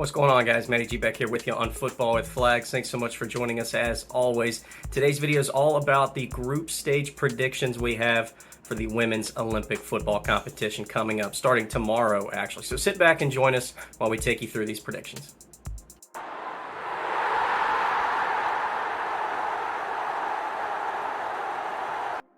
What's going on, guys? Matty G back here with you on Football with Flags. Thanks so much for joining us as always. Today's video is all about the group stage predictions we have for the women's Olympic football competition coming up, starting tomorrow, actually. So sit back and join us while we take you through these predictions.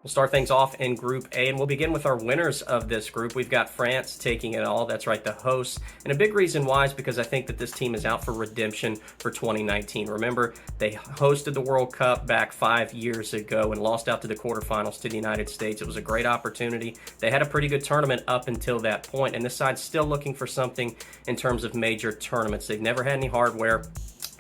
We'll start things off in Group A, and we'll begin with our winners of this group. We've got France taking it all. That's right, the hosts. And a big reason why is because I think that this team is out for redemption for 2019. Remember, they hosted the World Cup back 5 years ago and lost out to the quarterfinals to the United States. It was a great opportunity. They had a pretty good tournament up until that point, and this side's still looking for something in terms of major tournaments. They've never had any hardware.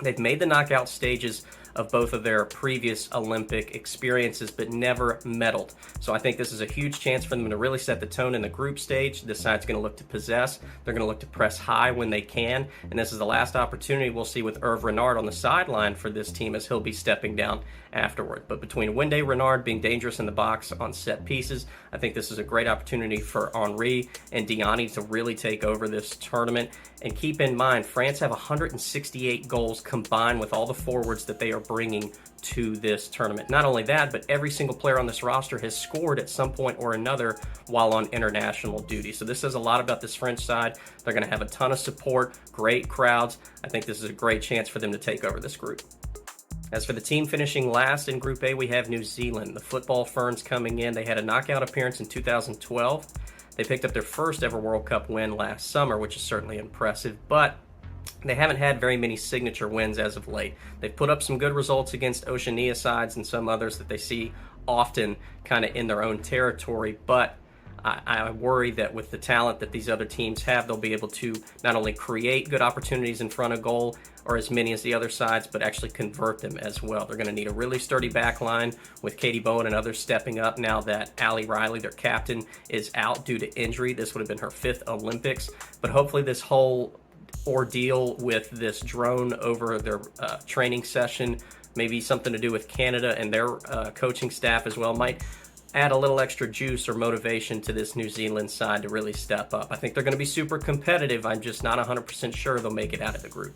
They've made the knockout stages of both of their previous Olympic experiences, but never medaled. So I think this is a huge chance for them to really set the tone in the group stage. This side's going to look to possess. They're going to look to press high when they can. And this is the last opportunity we'll see with Hervé Renard on the sideline for this team, as he'll be stepping down afterward. But between Wende Renard being dangerous in the box on set pieces, I think this is a great opportunity for Henri and Diani to really take over this tournament. And keep in mind, France have 168 goals combined with all the forwards that they are bringing to this tournament. Not only that, but every single player on this roster has scored at some point or another while on international duty. So this says a lot about this French side. They're going to have a ton of support, great crowds. I think this is a great chance for them to take over this group. As for the team finishing last in Group A, we have New Zealand. The Football Ferns coming in. They had a knockout appearance in 2012. They picked up their first ever World Cup win last summer, which is certainly impressive, but they haven't had very many signature wins as of late. They've put up some good results against Oceania sides and some others that they see often kind of in their own territory, but I worry that with the talent that these other teams have, they'll be able to not only create good opportunities in front of goal, or as many as the other sides, but actually convert them as well. They're going to need a really sturdy back line with Katie Bowen and others stepping up now that Allie Riley, their captain, is out due to injury. This would have been her 5th Olympics, but hopefully this whole ordeal with this drone over their training session, maybe something to do with Canada and their coaching staff as well, might add a little extra juice or motivation to this New Zealand side to really step up. I think they're going to be super competitive. I'm just not 100% sure they'll make it out of the group.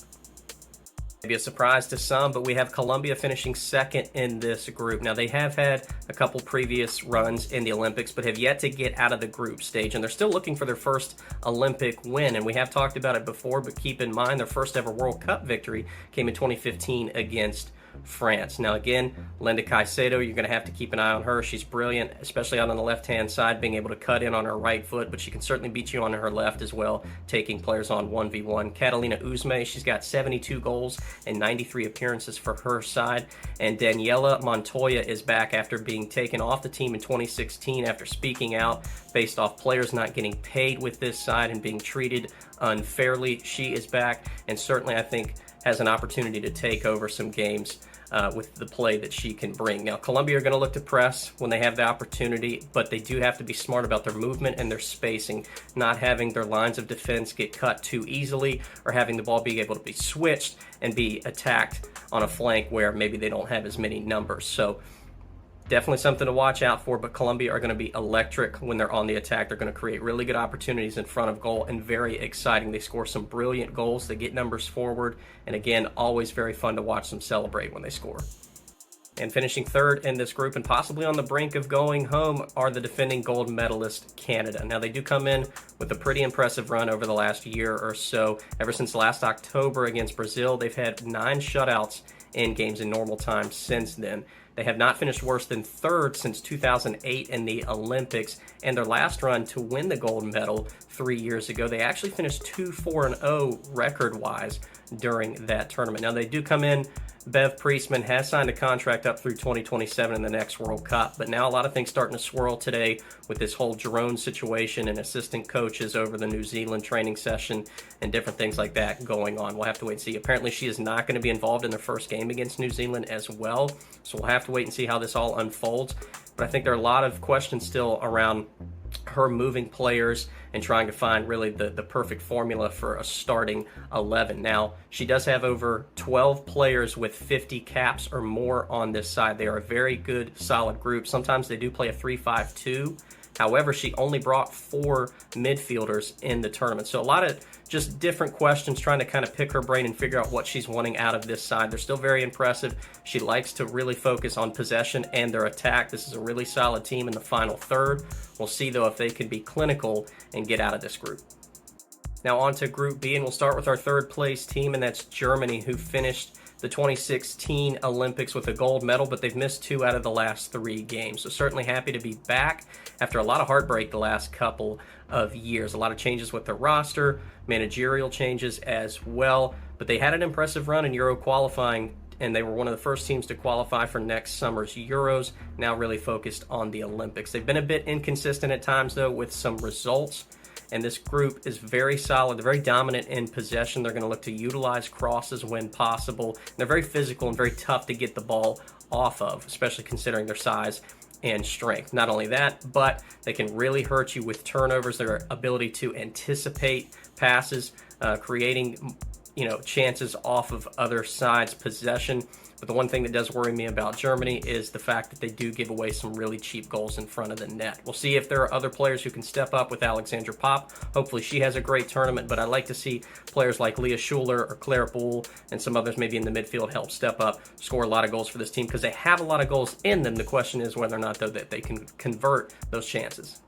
Maybe a surprise to some, but we have Colombia finishing second in this group. Now, they have had a couple previous runs in the Olympics, but have yet to get out of the group stage, and they're still looking for their first Olympic win, and we have talked about it before, but keep in mind their first ever World Cup victory came in 2015 against France. Now again, Linda Caicedo, you're going to have to keep an eye on her. She's brilliant, especially out on the left-hand side, being able to cut in on her right foot, but she can certainly beat you on her left as well, taking players on 1v1. Catalina Uzme, she's got 72 goals and 93 appearances for her side. And Daniela Montoya is back after being taken off the team in 2016 after speaking out based off players not getting paid with this side and being treated unfairly. She is back, and certainly I think has an opportunity to take over some games with the play that she can bring. Now, Colombia are going to look to press when they have the opportunity, but they do have to be smart about their movement and their spacing, not having their lines of defense get cut too easily or having the ball be able to be switched and be attacked on a flank where maybe they don't have as many numbers. So definitely something to watch out for, but Colombia are going to be electric when they're on the attack. They're going to create really good opportunities in front of goal and very exciting. They score some brilliant goals. They get numbers forward, and again, always very fun to watch them celebrate when they score. And finishing third in this group and possibly on the brink of going home are the defending gold medalist Canada. Now, they do come in with a pretty impressive run over the last year or so. Ever since last October against Brazil, they've had 9 shutouts in games in normal time since then. They have not finished worse than third since 2008 in the Olympics, and their last run to win the gold medal 3 years ago, they actually finished 2-4-0 record-wise during that tournament. Now, they do come in. Bev Priestman has signed a contract up through 2027 in the next World Cup, but now a lot of things starting to swirl today with this whole drone situation and assistant coaches over the New Zealand training session and different things like that going on. We'll have to wait and see. Apparently, she is not going to be involved in their first game against New Zealand as well, so we'll have to wait and see how this all unfolds. But I think there are a lot of questions still around her moving players and trying to find really the perfect formula for a starting 11. Now, she does have over 12 players with 50 caps or more on this side. They are a very good, solid group. Sometimes they do play a 3-5-2 However, she only brought 4 midfielders in the tournament. So a lot of just different questions, trying to kind of pick her brain and figure out what she's wanting out of this side. They're still very impressive. She likes to really focus on possession and their attack. This is a really solid team in the final third. We'll see, though, if they can be clinical and get out of this group. Now on to Group B, and we'll start with our third place team, and that's Germany, who finished the 2016 Olympics with a gold medal, but they've missed 2 out of the last 3 games. So certainly happy to be back after a lot of heartbreak the last couple of years. A lot of changes with their roster, managerial changes as well, but they had an impressive run in Euro qualifying, and they were one of the first teams to qualify for next summer's Euros, now really focused on the Olympics. They've been a bit inconsistent at times, though, with some results. And this group is very solid. They're very dominant in possession. They're going to look to utilize crosses when possible. And they're very physical and very tough to get the ball off of, especially considering their size and strength. Not only that, but they can really hurt you with turnovers. Their ability to anticipate passes, creating chances off of other sides' possession. But the one thing that does worry me about Germany is the fact that they do give away some really cheap goals in front of the net. We'll see if there are other players who can step up with Alexandra Popp. Hopefully she has a great tournament, but I'd like to see players like Leah Schuler or Claire Bull and some others maybe in the midfield help step up, score a lot of goals for this team, because they have a lot of goals in them. The question is whether or not, though, that they can convert those chances.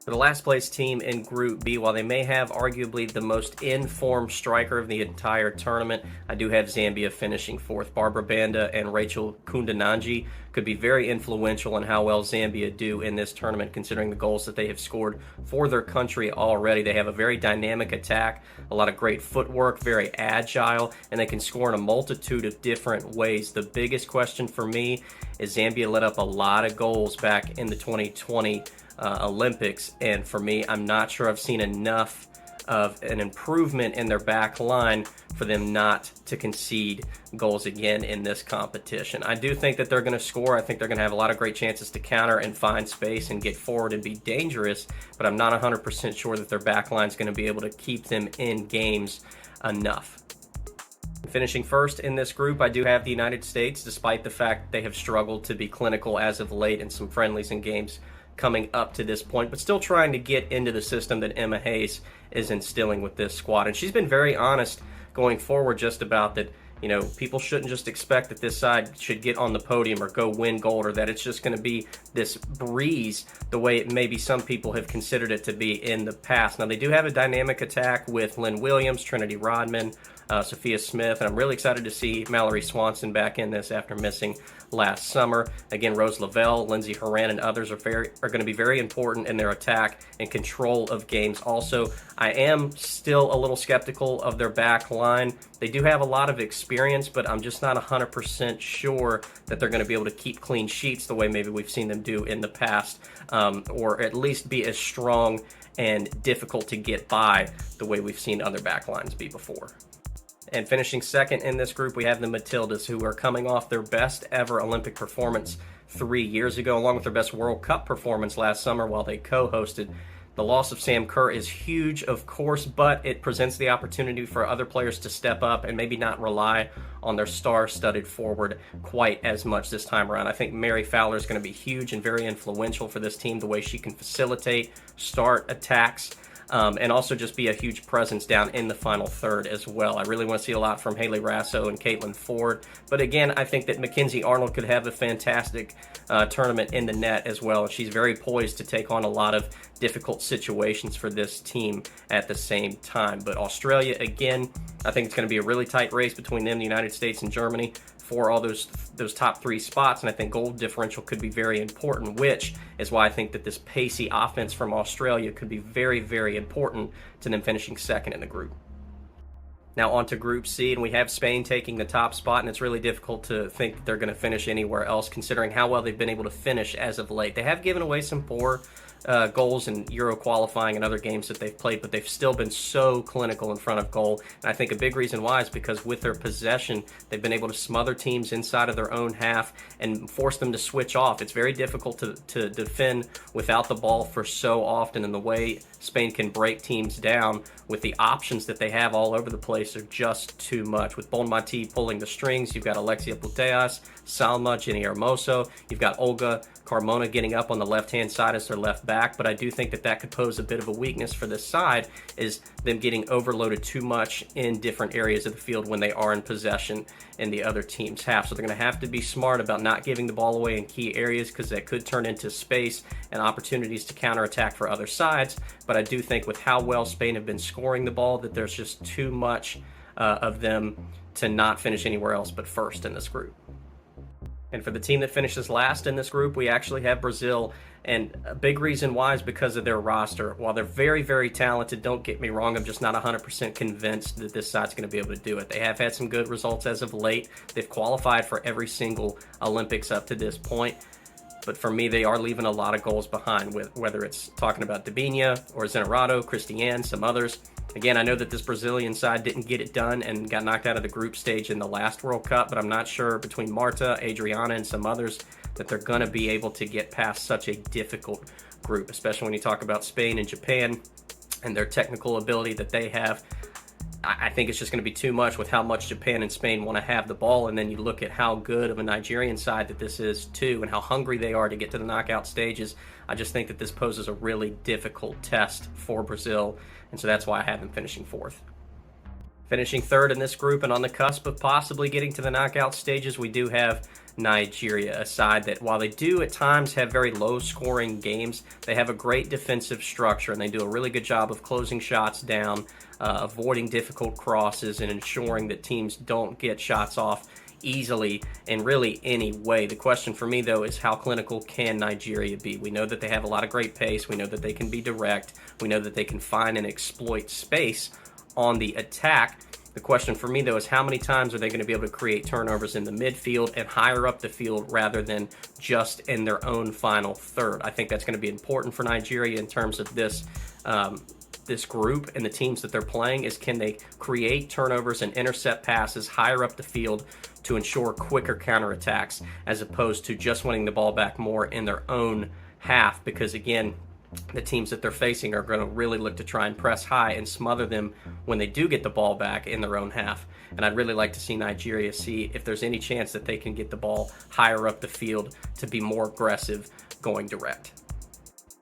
For the last place team in Group B, while they may have arguably the most in-form striker of the entire tournament, I do have Zambia finishing 4th. Barbara Banda and Rachel Kundananji could be very influential in how well Zambia do in this tournament, considering the goals that they have scored for their country already. They have a very dynamic attack, a lot of great footwork, very agile, and they can score in a multitude of different ways. The biggest question for me is Zambia let up a lot of goals back in the 2020 Olympics, and for me, I'm not sure I've seen enough of an improvement in their back line for them not to concede goals again in this competition. I do think that they're going to score. I think they're going to have a lot of great chances to counter and find space and get forward and be dangerous, but I'm not 100% sure that their back line is going to be able to keep them in games enough. Finishing first in this group, I do have the United States, despite the fact they have struggled to be clinical as of late in some friendlies and games coming up to this point, but still trying to get into the system that Emma Hayes is instilling with this squad. And she's been very honest going forward just about that, people shouldn't just expect that this side should get on the podium or go win gold, or that it's just going to be this breeze the way it maybe some people have considered it to be in the past. Now, they do have a dynamic attack with Lynn Williams, Trinity Rodman, Sophia Smith, and I'm really excited to see Mallory Swanson back in this after missing last summer. Again, Rose Lavelle, Lindsay Horan, and others are going to be very important in their attack and control of games. Also, I am still a little skeptical of their back line. They do have a lot of experience, but I'm just not 100% sure that they're going to be able to keep clean sheets the way maybe we've seen them do in the past, or at least be as strong and difficult to get by the way we've seen other back lines be before. And finishing second in this group, we have the Matildas, who are coming off their best ever Olympic performance 3 years ago, along with their best World Cup performance last summer while they co-hosted. The loss of Sam Kerr is huge, of course, but it presents the opportunity for other players to step up and maybe not rely on their star-studded forward quite as much this time around. I think Mary Fowler is going to be huge and very influential for this team, the way she can facilitate, start attacks, and also just be a huge presence down in the final third as well. I really want to see a lot from Haley Rasso and Caitlin Ford. But again, I think that Mackenzie Arnold could have a fantastic tournament in the net as well. She's very poised to take on a lot of difficult situations for this team at the same time. But Australia, again, I think it's going to be a really tight race between them, the United States, and Germany for all those top 3 spots, and I think goal differential could be very important, which is why I think that this pacey offense from Australia could be very, very important to them finishing second in the group. Now on to Group C, and we have Spain taking the top spot, and it's really difficult to think that they're going to finish anywhere else considering how well they've been able to finish as of late. They have given away some poor goals in Euro qualifying and other games that they've played, but they've still been so clinical in front of goal. And I think a big reason why is because with their possession, they've been able to smother teams inside of their own half and force them to switch off. It's very difficult to defend without the ball for so often, and the way Spain can break teams down with the options that they have all over the place are just too much. With Bonmati pulling the strings, you've got Alexia Putellas, Salma, Jenny Hermoso, you've got Olga Carmona getting up on the left-hand side as their left back, but I do think that that could pose a bit of a weakness for this side, is them getting overloaded too much in different areas of the field when they are in possession in the other team's half. So they're going to have to be smart about not giving the ball away in key areas, because that could turn into space and opportunities to counterattack for other sides. But I do think with how well Spain have been scoring the ball, that there's just too much of them to not finish anywhere else but first in this group. And for the team that finishes last in this group, we actually have Brazil. And a big reason why is because of their roster. While they're very, very talented, don't get me wrong, I'm just not 100% convinced that this side's going to be able to do it. They have had some good results as of late. They've qualified for every single Olympics up to this point. But for me, they are leaving a lot of goals behind, with whether it's talking about Debinha or Zenerato, Christian, some others. Again, I know that this Brazilian side didn't get it done and got knocked out of the group stage in the last World Cup, but I'm not sure between Marta, Adriana, and some others that they're going to be able to get past such a difficult group, especially when you talk about Spain and Japan and their technical ability that they have. I think it's just going to be too much with how much Japan and Spain want to have the ball, and then you look at how good of a Nigerian side that this is too, and how hungry they are to get to the knockout stages. I just think that this poses a really difficult test for Brazil, and so that's why I have them finishing fourth. Finishing third in this group and on the cusp of possibly getting to the knockout stages, we do have Nigeria, a side that, while they do at times have very low-scoring games, they have a great defensive structure, and they do a really good job of closing shots down, avoiding difficult crosses, and ensuring that teams don't get shots off easily in really any way. The question for me, though, is how clinical can Nigeria be? We know that they have a lot of great pace. We know that they can be direct. We know that they can find and exploit space on the attack. The question for me, though, is how many times are they going to be able to create turnovers in the midfield and higher up the field rather than just in their own final third? I think that's going to be important for Nigeria in terms of this group and the teams that they're playing, is can they create turnovers and intercept passes higher up the field to ensure quicker counterattacks, as opposed to just winning the ball back more in their own half, because again, the teams that they're facing are going to really look to try and press high and smother them when they do get the ball back in their own half. And I'd really like to see Nigeria see if there's any chance that they can get the ball higher up the field to be more aggressive going direct.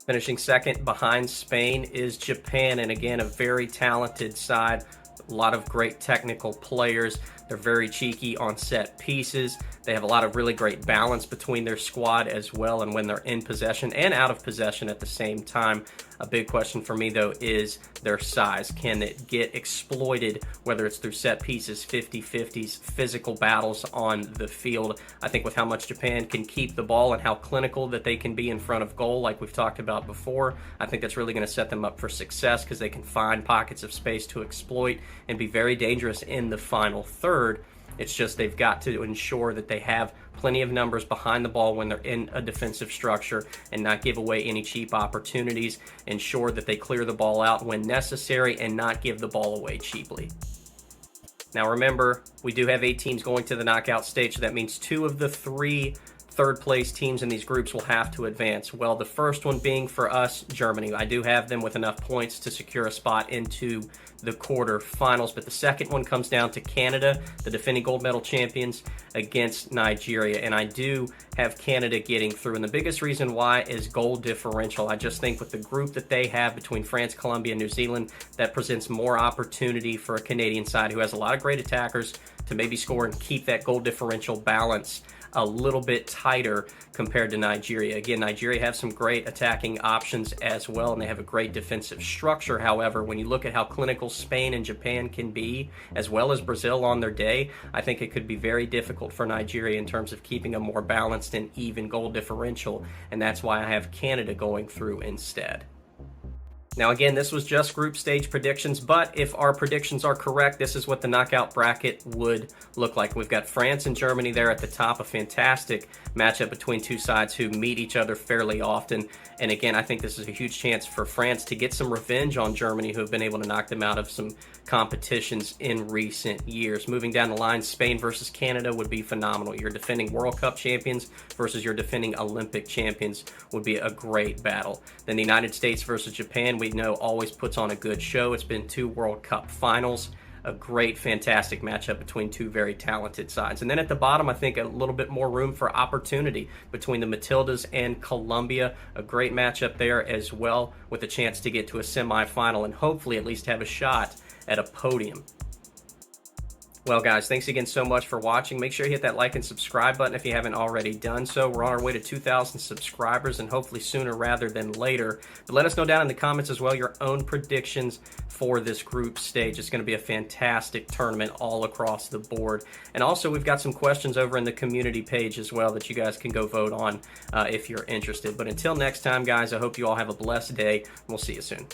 Finishing second behind Spain is Japan, and again, a very talented side. A lot of great technical players. They're very cheeky on set pieces. They have a lot of really great balance between their squad as well, and when they're in possession and out of possession at the same time. A big question for me, though, is their size. Can it get exploited, whether it's through set pieces, 50-50s, physical battles on the field? I think with how much Japan can keep the ball and how clinical that they can be in front of goal, like we've talked about before, I think that's really going to set them up for success, because they can find pockets of space to exploit and be very dangerous in the final third. It's just they've got to ensure that they have plenty of numbers behind the ball when they're in a defensive structure and not give away any cheap opportunities. Ensure that they clear the ball out when necessary and not give the ball away cheaply. Now remember, we do have 8 teams going to the knockout stage, so that means 2 of the 3 third-place teams in these groups will have to advance. Well, the first one being for us, Germany. I do have them with enough points to secure a spot into the quarterfinals, but the second one comes down to Canada, the defending gold medal champions, against Nigeria, and I do have Canada getting through, and the biggest reason why is goal differential. I just think with the group that they have between France, Colombia, and New Zealand, that presents more opportunity for a Canadian side who has a lot of great attackers to maybe score and keep that goal differential balance a little bit tighter compared to Nigeria. Again, Nigeria have some great attacking options as well, and they have a great defensive structure. However, when you look at how clinical Spain and Japan can be, as well as Brazil on their day, I think it could be very difficult for Nigeria in terms of keeping a more balanced and even goal differential, and that's why I have Canada going through instead. Now again, this was just group stage predictions, but if our predictions are correct, this is what the knockout bracket would look like. We've got France and Germany there at the top, a fantastic matchup between two sides who meet each other fairly often. And again, I think this is a huge chance for France to get some revenge on Germany, who have been able to knock them out of some competitions in recent years. Moving down the line, Spain versus Canada would be phenomenal. Your defending World Cup champions versus your defending Olympic champions would be a great battle. Then the United States versus Japan, we know always puts on a good show. It's been 2 World Cup finals. a great, fantastic matchup between two very talented sides. And then at the bottom, I think a little bit more room for opportunity between the Matildas and Columbia. A great matchup there as well, with a chance to get to a semifinal and hopefully at least have a shot at a podium. Well, guys, thanks again so much for watching. Make sure you hit that like and subscribe button if you haven't already done so. We're on our way to 2,000 subscribers, and hopefully sooner rather than later. But let us know down in the comments as well your own predictions for this group stage. It's going to be a fantastic tournament all across the board. And also, we've got some questions over in the community page as well that you guys can go vote on if you're interested. But until next time, guys, I hope you all have a blessed day, and we'll see you soon.